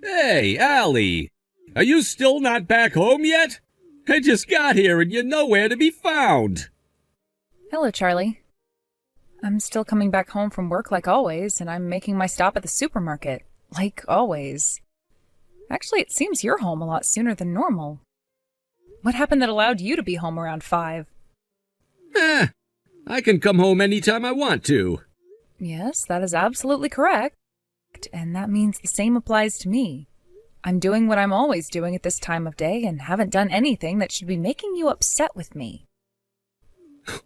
Hey, Allie! Are you still not back home yet? I just got here and you're nowhere to be found. Hello, Charlie. I'm still coming back home from work like always, and I'm making my stop at the supermarket, like always. Actually, it seems you're home a lot sooner than normal. What happened that allowed you to be home around 5? I can come home anytime I want to. Yes, that is absolutely correct. And that means the same applies to me. I'm doing what I'm always doing at this time of day and haven't done anything that should be making you upset with me.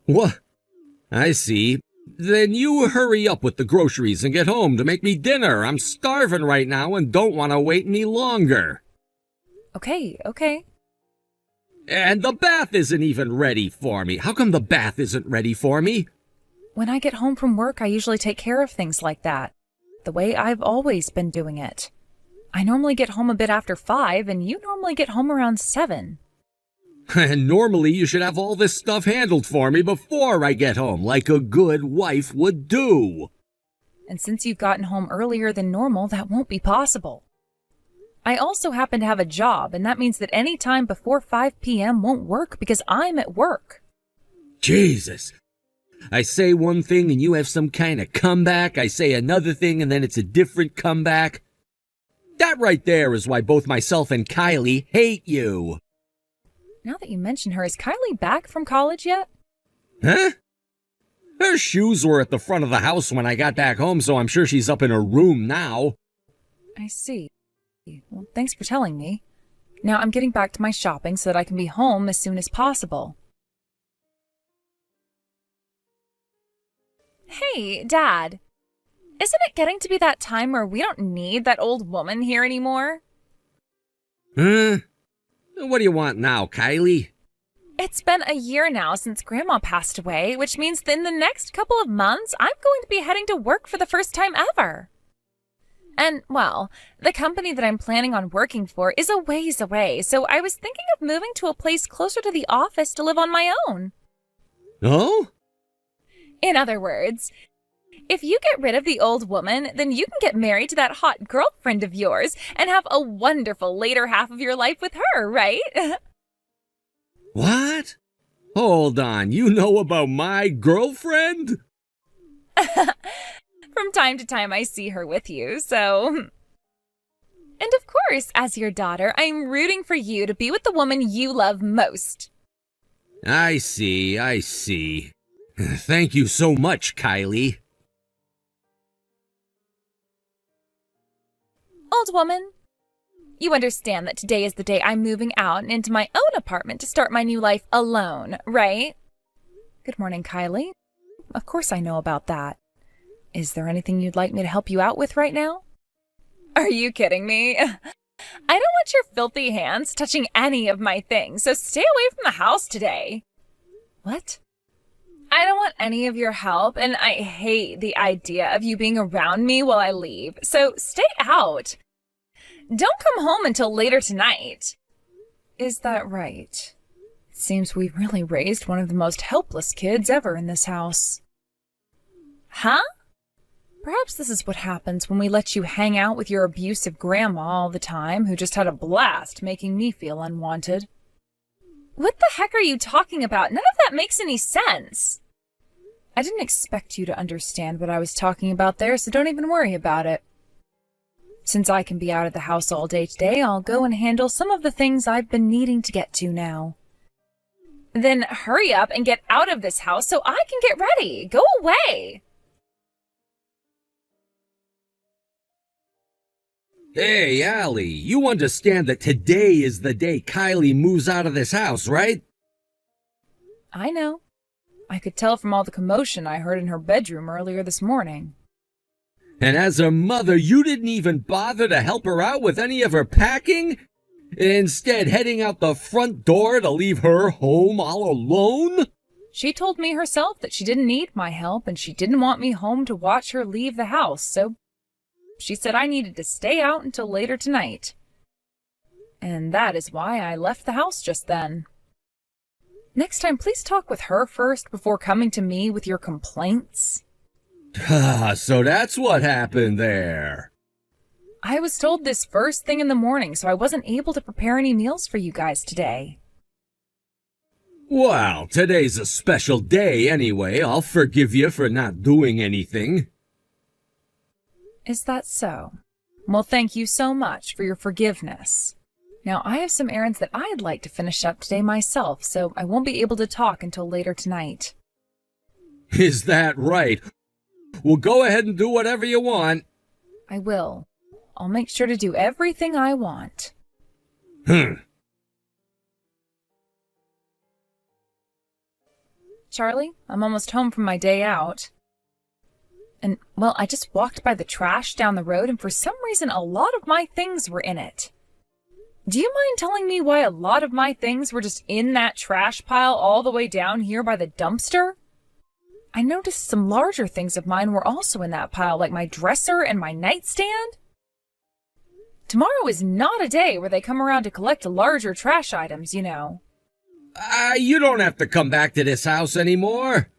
What? I see. Then you hurry up with the groceries and get home to make me dinner. I'm starving right now and don't want to wait any longer. Okay. And the bath isn't even ready for me. How come the bath isn't ready for me? When I get home from work, I usually take care of things like that, the way I've always been doing it. I normally get home a bit after 5, and you normally get home around 7. And normally you should have all this stuff handled for me before I get home, like a good wife would do. And since you've gotten home earlier than normal, that won't be possible. I also happen to have a job, and that means that any time before 5 p.m. won't work because I'm at work. Jesus. I say one thing and you have some kind of comeback. I say another thing and then it's a different comeback. That right there is why both myself and Kylie hate you. Now that you mention her, is Kylie back from college yet? Huh? Her shoes were at the front of the house when I got back home, so I'm sure she's up in her room now. I see. Well, thanks for telling me. Now I'm getting back to my shopping so that I can be home as soon as possible. Hey, Dad. Isn't it getting to be that time where we don't need that old woman here anymore? Huh? What do you want now, Kylie? It's been a year now since Grandma passed away, which means that in the next couple of months, I'm going to be heading to work for the first time ever. And, well, the company that I'm planning on working for is a ways away, so I was thinking of moving to a place closer to the office to live on my own. Oh? In other words, if you get rid of the old woman, then you can get married to that hot girlfriend of yours and have a wonderful later half of your life with her, right? What? Hold on, you know about my girlfriend? From time to time I see her with you, so... And of course, as your daughter, I'm rooting for you to be with the woman you love most. I see. Thank you so much, Kylie. Old woman, you understand that today is the day I'm moving out and into my own apartment to start my new life alone, right? Good morning, Kylie. Of course I know about that. Is there anything you'd like me to help you out with right now? Are you kidding me? I don't want your filthy hands touching any of my things, so stay away from the house today. What? I don't want any of your help, and I hate the idea of you being around me while I leave, so stay out. Don't come home until later tonight. Is that right? It seems we really raised one of the most helpless kids ever in this house. Huh? Perhaps this is what happens when we let you hang out with your abusive grandma all the time, who just had a blast making me feel unwanted. What the heck are you talking about? None of that makes any sense. I didn't expect you to understand what I was talking about there, so don't even worry about it. Since I can be out of the house all day today, I'll go and handle some of the things I've been needing to get to now. Then hurry up and get out of this house so I can get ready. Go away. Hey, Allie, you understand that today is the day Kylie moves out of this house, right? I know. I could tell from all the commotion I heard in her bedroom earlier this morning. And as her mother, you didn't even bother to help her out with any of her packing? Instead, heading out the front door to leave her home all alone? She told me herself that she didn't need my help and she didn't want me home to watch her leave the house, so she said I needed to stay out until later tonight. And that is why I left the house just then. Next time, please talk with her first before coming to me with your complaints. So that's what happened there. I was told this first thing in the morning, so I wasn't able to prepare any meals for you guys today. Well, today's a special day anyway. I'll forgive you for not doing anything. Is that so? Well, thank you so much for your forgiveness. Now, I have some errands that I'd like to finish up today myself, so I won't be able to talk until later tonight. Is that right? Well, go ahead and do whatever you want. I will. I'll make sure to do everything I want. Charlie, I'm almost home from my day out. And, well, I just walked by the trash down the road, and for some reason a lot of my things were in it. Do you mind telling me why a lot of my things were just in that trash pile all the way down here by the dumpster? I noticed some larger things of mine were also in that pile, like my dresser and my nightstand. Tomorrow is not a day where they come around to collect larger trash items, you know. You don't have to come back to this house anymore.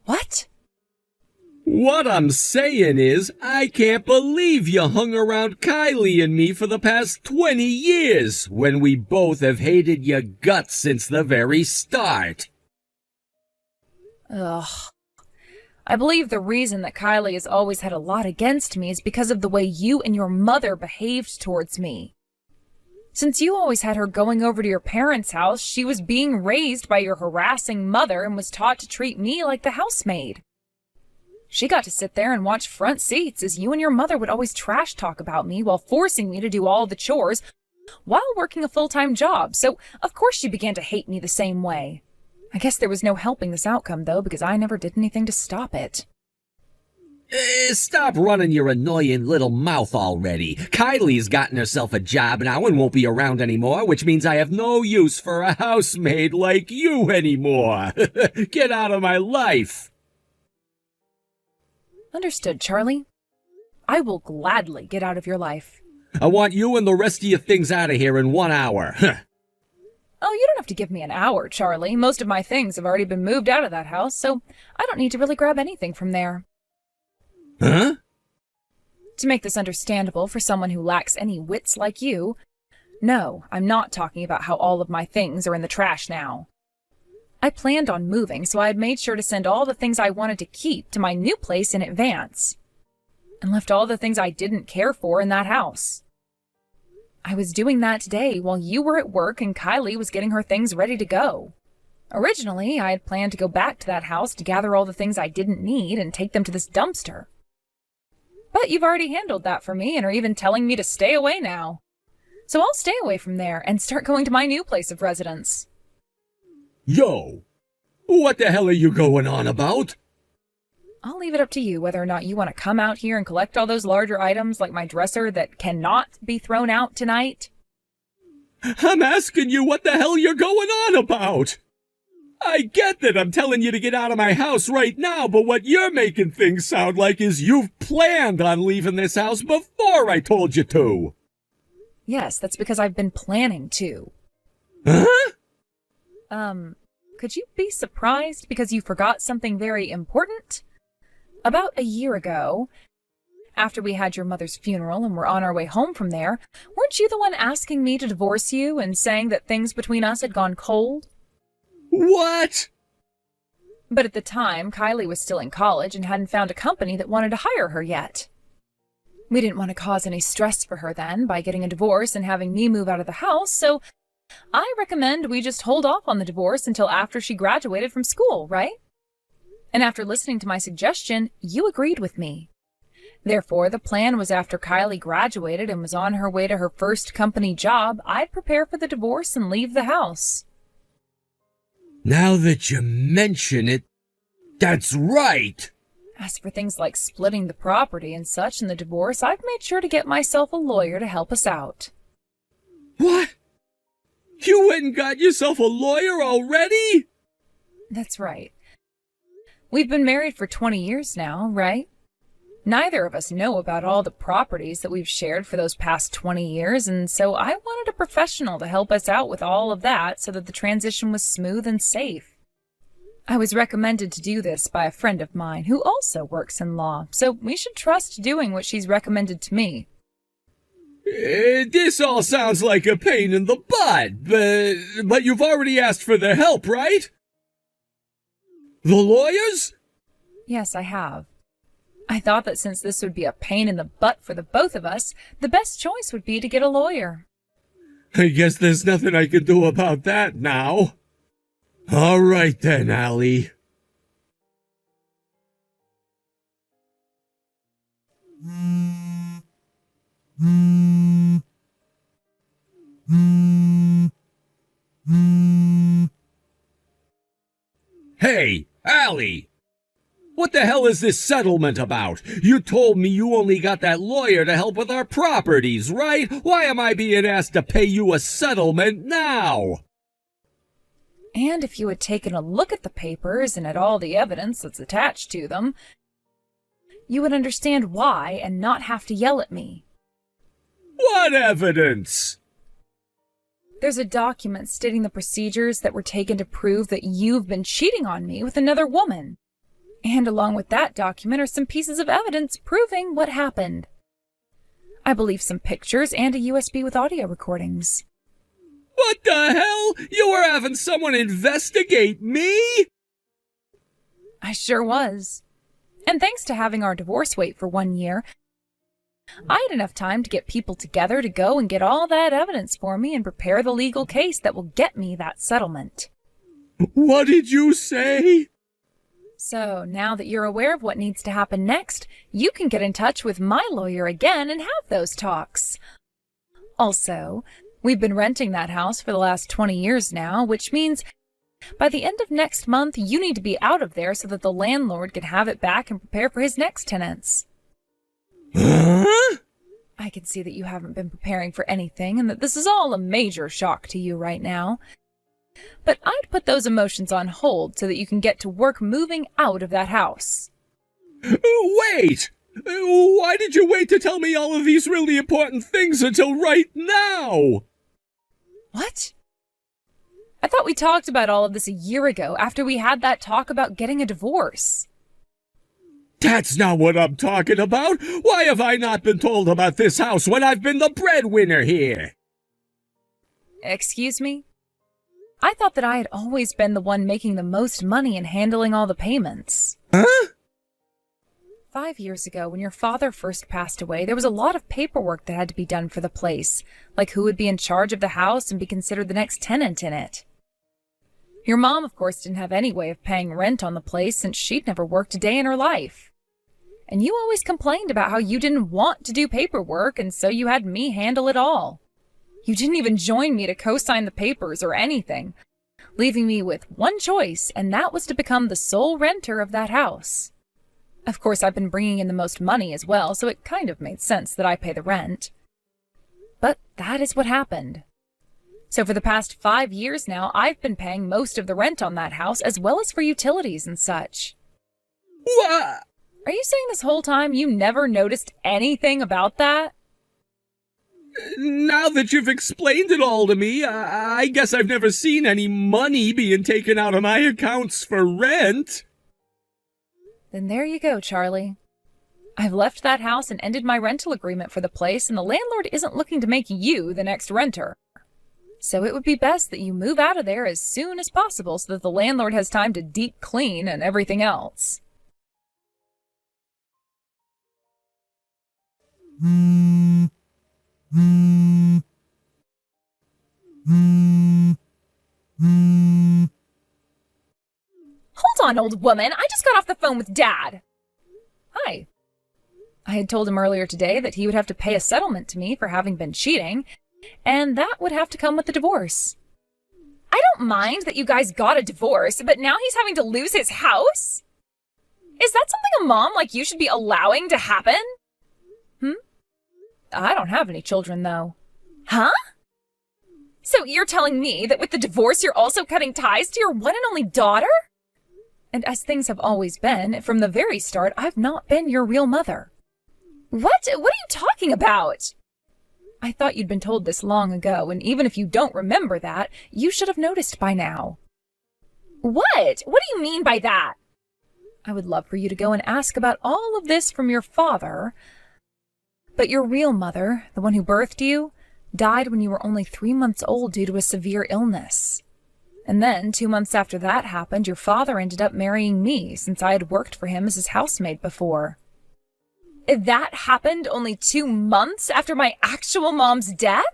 What? What I'm saying is, I can't believe you hung around Kylie and me for the past 20 years, when we both have hated your guts since the very start. Ugh. I believe the reason that Kylie has always had a lot against me is because of the way you and your mother behaved towards me. Since you always had her going over to your parents' house, she was being raised by your harassing mother and was taught to treat me like the housemaid. She got to sit there and watch front seats as you and your mother would always trash talk about me while forcing me to do all the chores while working a full-time job, so of course she began to hate me the same way. I guess there was no helping this outcome, though, because I never did anything to stop it. Stop running your annoying little mouth already. Kylie's gotten herself a job now and won't be around anymore, which means I have no use for a housemaid like you anymore. Get out of my life. Understood, Charlie. I will gladly get out of your life. I want you and the rest of your things out of here in 1 hour. Oh, you don't have to give me an hour, Charlie. Most of my things have already been moved out of that house, so I don't need to really grab anything from there. Huh? To make this understandable for someone who lacks any wits like you, no, I'm not talking about how all of my things are in the trash now. I planned on moving, so I had made sure to send all the things I wanted to keep to my new place in advance, and left all the things I didn't care for in that house. I was doing that today while you were at work and Kylie was getting her things ready to go. Originally, I had planned to go back to that house to gather all the things I didn't need and take them to this dumpster. But you've already handled that for me and are even telling me to stay away now. So I'll stay away from there and start going to my new place of residence. Yo, what the hell are you going on about? I'll leave it up to you whether or not you want to come out here and collect all those larger items like my dresser that cannot be thrown out tonight. I'm asking you what the hell you're going on about. I get that I'm telling you to get out of my house right now, but what you're making things sound like is you've planned on leaving this house before I told you to. Yes, that's because I've been planning to. Huh? Could you be surprised because you forgot something very important? About a year ago, after we had your mother's funeral and were on our way home from there, weren't you the one asking me to divorce you and saying that things between us had gone cold? What? But at the time, Kylie was still in college and hadn't found a company that wanted to hire her yet. We didn't want to cause any stress for her then by getting a divorce and having me move out of the house, so I recommend we just hold off on the divorce until after she graduated from school, right? And after listening to my suggestion, you agreed with me. Therefore, the plan was after Kylie graduated and was on her way to her first company job, I'd prepare for the divorce and leave the house. Now that you mention it, that's right. As for things like splitting the property and such in the divorce, I've made sure to get myself a lawyer to help us out. What? You went and got yourself a lawyer already? That's right. We've been married for 20 years now, right? Neither of us know about all the properties that we've shared for those past 20 years, and so I wanted a professional to help us out with all of that so that the transition was smooth and safe. I was recommended to do this by a friend of mine who also works in law, so we should trust doing what she's recommended to me. This all sounds like a pain in the butt, but you've already asked for their help, right? The lawyers? Yes, I have. I thought that since this would be a pain in the butt for the both of us, the best choice would be to get a lawyer. I guess there's nothing I can do about that now. All right then, Allie. Hey, Allie! What the hell is this settlement about? You told me you only got that lawyer to help with our properties, right? Why am I being asked to pay you a settlement now? And if you had taken a look at the papers and at all the evidence that's attached to them, you would understand why and not have to yell at me. What evidence? There's a document stating the procedures that were taken to prove that you've been cheating on me with another woman. And along with that document are some pieces of evidence proving what happened. I believe some pictures and a USB with audio recordings. What the hell? You were having someone investigate me? I sure was. And thanks to having our divorce wait for 1 year, I had enough time to get people together to go and get all that evidence for me and prepare the legal case that will get me that settlement. What did you say? So now that you're aware of what needs to happen next, you can get in touch with my lawyer again and have those talks. Also, we've been renting that house for the last 20 years now, which means by the end of next month, you need to be out of there so that the landlord can have it back and prepare for his next tenants. Huh? I can see that you haven't been preparing for anything and that this is all a major shock to you right now. But I'd put those emotions on hold so that you can get to work moving out of that house. Wait! Why did you wait to tell me all of these really important things until right now? What? I thought we talked about all of this a year ago after we had that talk about getting a divorce. That's not what I'm talking about. Why have I not been told about this house when I've been the breadwinner here? Excuse me? I thought that I had always been the one making the most money and handling all the payments. Huh? 5 years ago, when your father first passed away, there was a lot of paperwork that had to be done for the place, like who would be in charge of the house and be considered the next tenant in it. Your mom, of course, didn't have any way of paying rent on the place since she'd never worked a day in her life. And you always complained about how you didn't want to do paperwork, and so you had me handle it all. You didn't even join me to co-sign the papers or anything, leaving me with one choice, and that was to become the sole renter of that house. Of course, I've been bringing in the most money as well, so it kind of made sense that I pay the rent. But that is what happened. So for the past 5 years now, I've been paying most of the rent on that house, as well as for utilities and such. What? Are you saying this whole time you never noticed anything about that? Now that you've explained it all to me, I guess I've never seen any money being taken out of my accounts for rent. Then there you go, Charlie. I've left that house and ended my rental agreement for the place, and the landlord isn't looking to make you the next renter. So it would be best that you move out of there as soon as possible so that the landlord has time to deep clean and everything else. Hold on, old woman. I just got off the phone with Dad. Hi. I had told him earlier today that he would have to pay a settlement to me for having been cheating, and that would have to come with the divorce. I don't mind that you guys got a divorce, but now he's having to lose his house? Is that something a mom like you should be allowing to happen? I don't have any children, though. Huh? So you're telling me that with the divorce you're also cutting ties to your one and only daughter? And as things have always been, from the very start, I've not been your real mother. What? What are you talking about? I thought you'd been told this long ago, and even if you don't remember that, you should have noticed by now. What? What do you mean by that? I would love for you to go and ask about all of this from your father, but your real mother, the one who birthed you, died when you were only 3 months old due to a severe illness. And then, 2 months after that happened, your father ended up marrying me, since I had worked for him as his housemaid before. That happened only 2 months after my actual mom's death?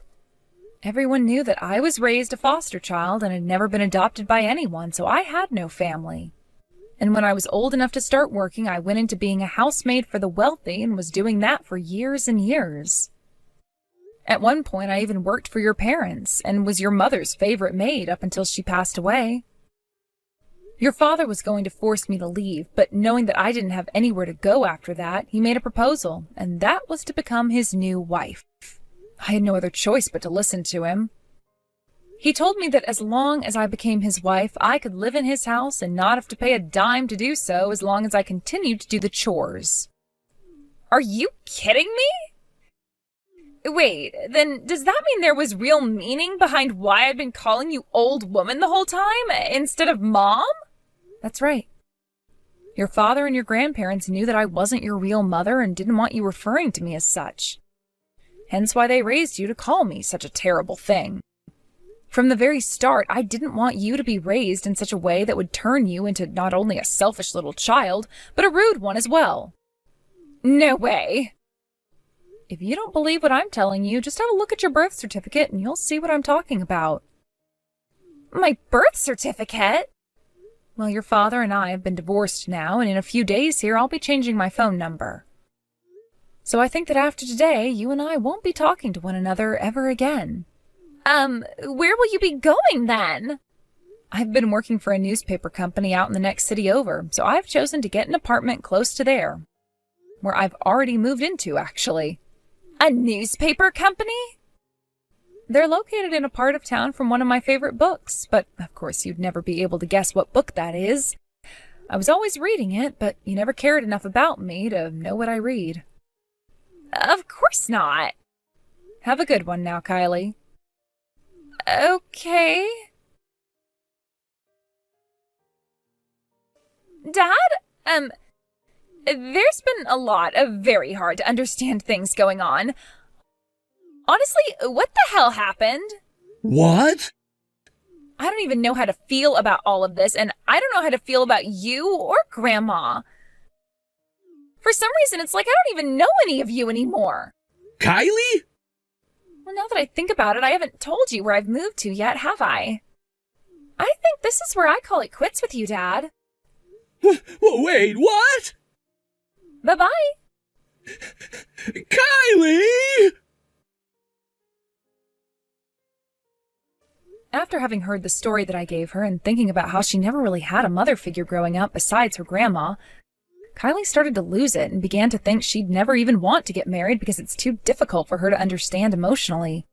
Everyone knew that I was raised a foster child and had never been adopted by anyone, so I had no family. And when I was old enough to start working, I went into being a housemaid for the wealthy and was doing that for years and years. At one point, I even worked for your parents and was your mother's favorite maid up until she passed away. Your father was going to force me to leave, but knowing that I didn't have anywhere to go after that, he made a proposal, and that was to become his new wife. I had no other choice but to listen to him. He told me that as long as I became his wife, I could live in his house and not have to pay a dime to do so as long as I continued to do the chores. Are you kidding me? Wait, then does that mean there was real meaning behind why I'd been calling you old woman the whole time instead of mom? That's right. Your father and your grandparents knew that I wasn't your real mother and didn't want you referring to me as such. Hence why they raised you to call me such a terrible thing. From the very start, I didn't want you to be raised in such a way that would turn you into not only a selfish little child, but a rude one as well. No way. If you don't believe what I'm telling you, just have a look at your birth certificate and you'll see what I'm talking about. My birth certificate? Well, your father and I have been divorced now, and in a few days here I'll be changing my phone number. So I think that after today, you and I won't be talking to one another ever again. Where will you be going then? I've been working for a newspaper company out in the next city over, so I've chosen to get an apartment close to there, where I've already moved into, actually. A newspaper company? They're located in a part of town from one of my favorite books, but of course you'd never be able to guess what book that is. I was always reading it, but you never cared enough about me to know what I read. Of course not. Have a good one now, Kylie. Okay. Dad, there's been a lot of very hard to understand things going on. Honestly, what the hell happened? What? I don't even know how to feel about all of this, and I don't know how to feel about you or Grandma. For some reason, it's like I don't even know any of you anymore. Kylie? Well, now that I think about it, I haven't told you where I've moved to yet, have I? I think this is where I call it quits with you, Dad. Wait, what? Bye-bye. Kylie! After having heard the story that I gave her and thinking about how she never really had a mother figure growing up besides her grandma, Kylie started to lose it and began to think she'd never even want to get married because it's too difficult for her to understand emotionally.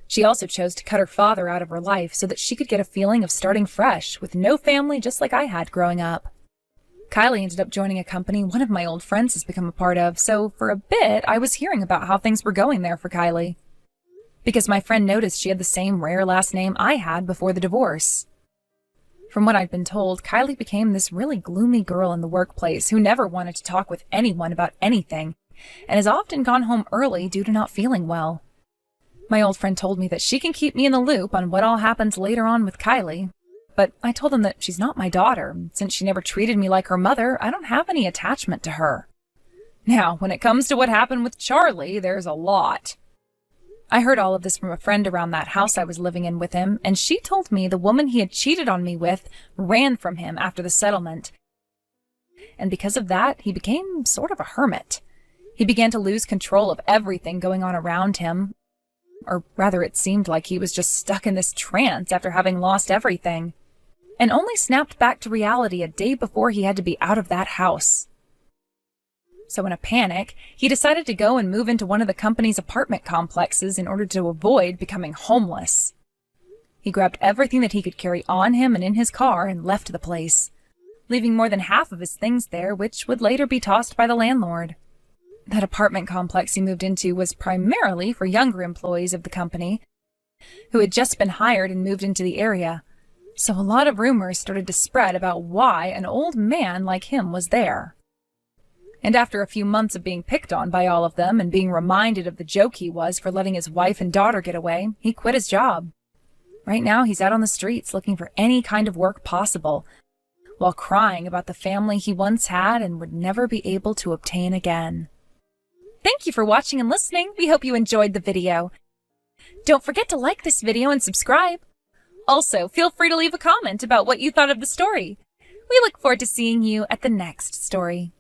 She also chose to cut her father out of her life so that she could get a feeling of starting fresh with no family just like I had growing up. Kylie ended up joining a company one of my old friends has become a part of, so for a bit I was hearing about how things were going there for Kylie. Because my friend noticed she had the same rare last name I had before the divorce. From what I'd been told, Kylie became this really gloomy girl in the workplace who never wanted to talk with anyone about anything, and has often gone home early due to not feeling well. My old friend told me that she can keep me in the loop on what all happens later on with Kylie, but I told him that she's not my daughter. Since she never treated me like her mother, I don't have any attachment to her. Now, when it comes to what happened with Charlie, there's a lot. I heard all of this from a friend around that house I was living in with him, and she told me the woman he had cheated on me with ran from him after the settlement. And because of that, he became sort of a hermit. He began to lose control of everything going on around him. Or rather, it seemed like he was just stuck in this trance after having lost everything, and only snapped back to reality a day before he had to be out of that house. So in a panic, he decided to go and move into one of the company's apartment complexes in order to avoid becoming homeless. He grabbed everything that he could carry on him and in his car and left the place, leaving more than half of his things there, which would later be tossed by the landlord. That apartment complex he moved into was primarily for younger employees of the company, who had just been hired and moved into the area. So a lot of rumors started to spread about why an old man like him was there. And after a few months of being picked on by all of them and being reminded of the joke he was for letting his wife and daughter get away, he quit his job. Right now, he's out on the streets looking for any kind of work possible, while crying about the family he once had and would never be able to obtain again. Thank you for watching and listening. We hope you enjoyed the video. Don't forget to like this video and subscribe. Also, feel free to leave a comment about what you thought of the story. We look forward to seeing you at the next story.